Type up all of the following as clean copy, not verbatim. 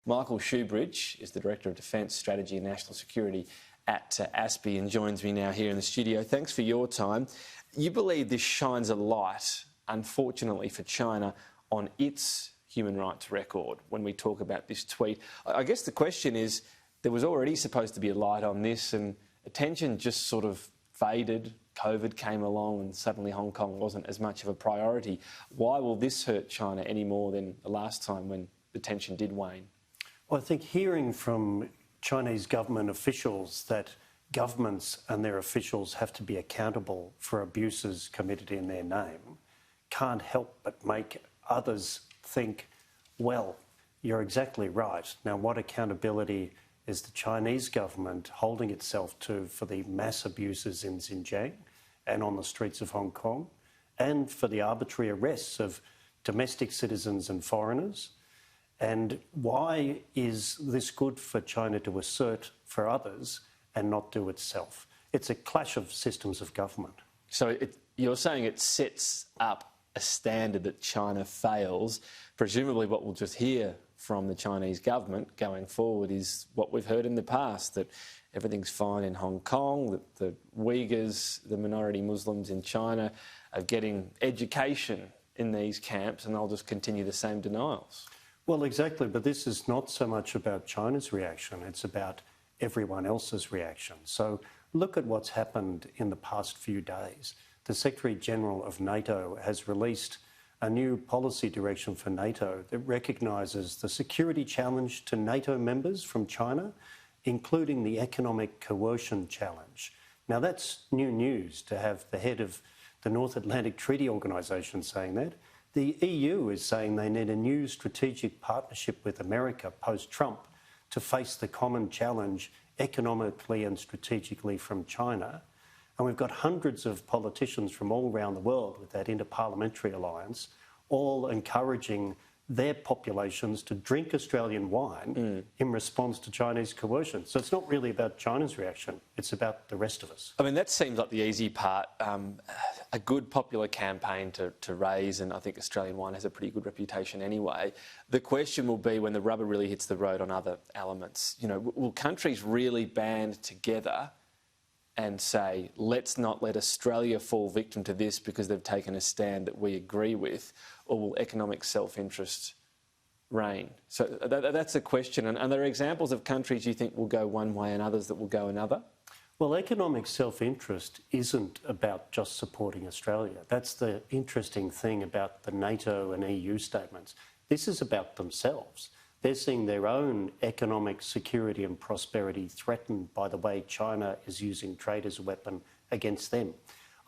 Michael Shoebridge is the Director of Defence Strategy and National Security at ASPI and joins me now here in the studio. Thanks for your time. You believe this shines a light, unfortunately for China, on its human rights record when we talk about this tweet. I guess the question is, there was already supposed to be a light on this and attention just sort of faded. COVID came along and suddenly Hong Kong wasn't as much of a priority. Why will this hurt China any more than the last time when the tension did wane? Well, I think hearing from Chinese government officials that governments and their officials have to be accountable for abuses committed in their name can't help but make others think, well, you're exactly right. Now, what accountability is the Chinese government holding itself to for the mass abuses in Xinjiang and on the streets of Hong Kong, and for the arbitrary arrests of domestic citizens and foreigners? And why is this good for China to assert for others and not do itself? It's a clash of systems of government. So you're saying it sets up a standard that China fails. Presumably what we'll just hear from the Chinese government going forward is what we've heard in the past, that everything's fine in Hong Kong, that the Uyghurs, the minority Muslims in China, are getting education in these camps, and they'll just continue the same denials. Well, exactly, but this is not so much about China's reaction, it's about everyone else's reaction. So look at what's happened in the past few days. The Secretary General of NATO has released a new policy direction for NATO that recognises the security challenge to NATO members from China, including the economic coercion challenge. Now, that's new news to have the head of the North Atlantic Treaty Organisation saying that. The EU is saying they need a new strategic partnership with America post-Trump to face the common challenge economically and strategically from China. And we've got hundreds of politicians from all around the world with that Inter-Parliamentary Alliance, all encouraging their populations to drink Australian wine in response to Chinese coercion. So it's not really about China's reaction, it's about the rest of us. I mean, that seems like the easy part. A good popular campaign to raise, and I think Australian wine has a pretty good reputation anyway. The question will be when the rubber really hits the road on other elements. You know, will countries really band together and say, let's not let Australia fall victim to this because they've taken a stand that we agree with, or will economic self-interest reign? So that's a question. And are there examples of countries you think will go one way and others that will go another? Well, economic self-interest isn't about just supporting Australia. That's the interesting thing about the NATO and EU statements. This is about themselves. They're seeing their own economic security and prosperity threatened by the way China is using trade as a weapon against them.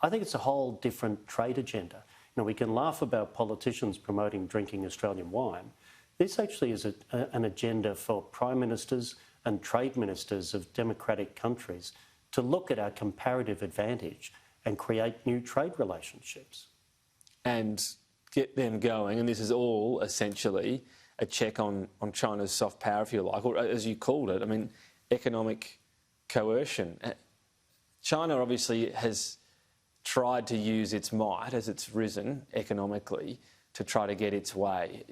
I think it's a whole different trade agenda. You know, we can laugh about politicians promoting drinking Australian wine. This actually is an agenda for prime ministers and trade ministers of democratic countries to look at our comparative advantage and create new trade relationships. And get them going, and this is all essentially a check on China's soft power, if you like, or as you called it, I mean, economic coercion. China obviously has tried to use its might as it's risen economically to try to get its way.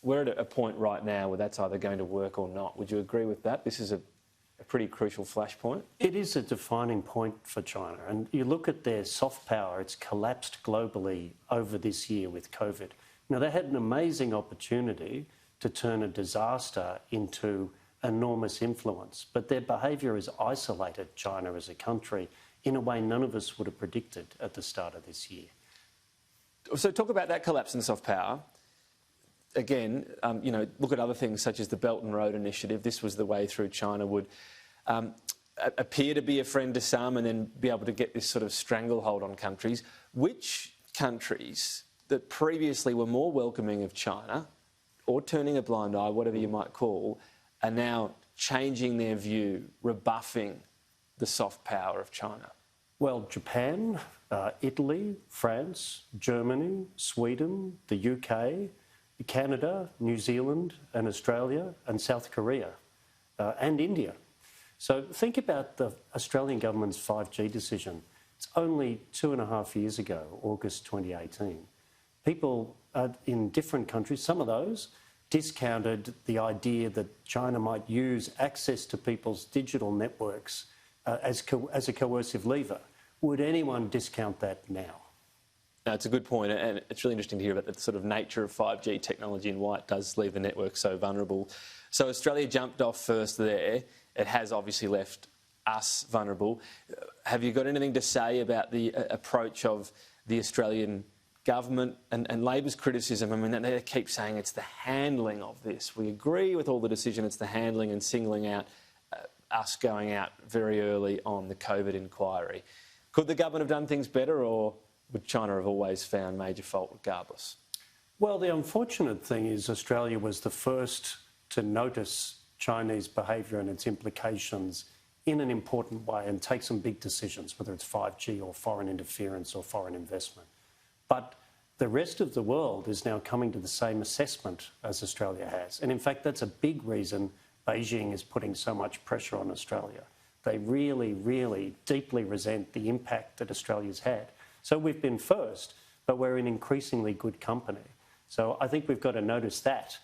We're at a point right now where that's either going to work or not. Would you agree with that? This is a pretty crucial flashpoint. It is a defining point for China. And you look at their soft power, it's collapsed globally over this year with COVID. Now, they had an amazing opportunity to turn a disaster into enormous influence, but their behaviour has isolated China as a country in a way none of us would have predicted at the start of this year. So talk about that collapse in soft power. Again, you know, look at other things such as the Belt and Road Initiative. This was the way through China would appear to be a friend to some and then be able to get this sort of stranglehold on countries. Which countries that previously were more welcoming of China, or turning a blind eye, whatever you might call, are now changing their view, rebuffing the soft power of China? Well, Japan, Italy, France, Germany, Sweden, the UK, Canada, New Zealand and Australia and South Korea and India. So think about the Australian government's 5G decision. It's only 2.5 years ago, August 2018. People in different countries, some of those discounted the idea that China might use access to people's digital networks as a coercive lever. Would anyone discount that now? No, it's a good point, and it's really interesting to hear about the sort of nature of 5G technology and why it does leave the network so vulnerable. So Australia jumped off first there. It has obviously left us vulnerable. Have you got anything to say about the approach of the Australian government and Labor's criticism? I mean, they keep saying it's the handling of this. We agree with all the decision, it's the handling and singling out us going out very early on the COVID inquiry. Could the government have done things better, or would China have always found major fault regardless? Well, the unfortunate thing is Australia was the first to notice Chinese behaviour and its implications in an important way and take some big decisions, whether it's 5G or foreign interference or foreign investment. But the rest of the world is now coming to the same assessment as Australia has. And in fact, that's a big reason Beijing is putting so much pressure on Australia. They really, really deeply resent the impact that Australia's had. So we've been first, but we're in increasingly good company. So I think we've got to notice that.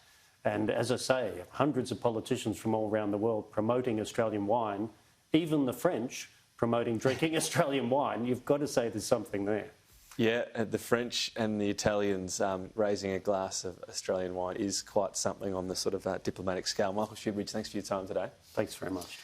And as I say, hundreds of politicians from all around the world promoting Australian wine, even the French promoting drinking Australian wine. You've got to say there's something there. Yeah, the French and the Italians raising a glass of Australian wine is quite something on the sort of diplomatic scale. Michael Shoebridge, thanks for your time today. Thanks very much.